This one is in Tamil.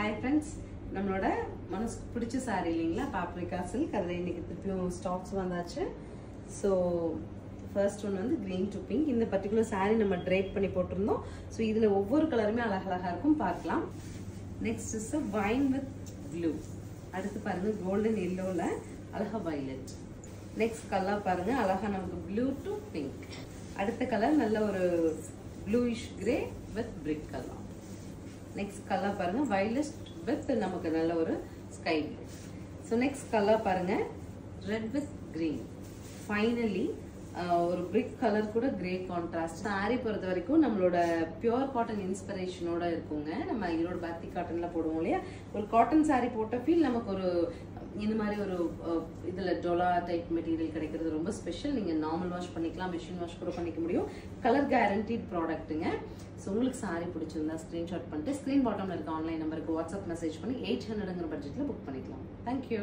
Hi friends, நம்மளோட மனசுக்கு பிடிச்ச saree இல்லீங்களா paprika silk அதுல இன்னைக்கு திருப்பியும் ஸ்டாக்ஸ் வந்தாச்சு. So first one வந்து green to pink. இந்த particular saree நம்ம drape பண்ணி போட்டுருந்தோம். So இதுல ஒவ்வொரு கலருமே அழகழகா இருக்கும் பார்க்கலாம். Next is a wine with blue. அடுத்து பாருங்க golden yellowல அழகா violet. Next color பாருங்க அழகா நமக்கு blue to pink. அடுத்த கலர் நல்ல ஒரு bluish grey with brick color. Next color பாருங்க violet with நமக்கு நல்ல ஒரு sky blue. So next color பாருங்க red with green. Finally ஒரு brick color கூட grey contrast. saree பொறுத்த வரைக்கும் நம்மளோட pure cotton inspiration ஓட இருக்குங்க. நம்ம ஈரோடு பாத்தி காட்டன்ல போடுவோம் இல்லையா, ஒரு காட்டன் saree போட்ட ஃபீல் நமக்கு ஒரு இந்த மாதிரி ஒரு இதுல டோலா டைப் மெட்டீரியல் கிடைக்கிறது ரொம்ப ஸ்பெஷல். நீங்க நார்மல் வாஷ் பண்ணிக்கலாம், மெஷின் வாஷ் கூட பண்ணிக்க முடியும். கலர் கேரண்டீட் ப்ராடக்ட்டுங்க. ஸோ உங்களுக்கு சாரி பிடிச்சிருந்தா ஸ்க்ரீன்ஷாட் பண்ணிட்டு ஸ்க்ரீன் பாட்டம்ல இருக்க ஆன்லைன் நம்பருக்கு வாட்ஸ்அப் மெசேஜ் பண்ணி 800ங்கிற பட்ஜெட்ல புக் பண்ணிக்கலாம். தேங்க்யூ.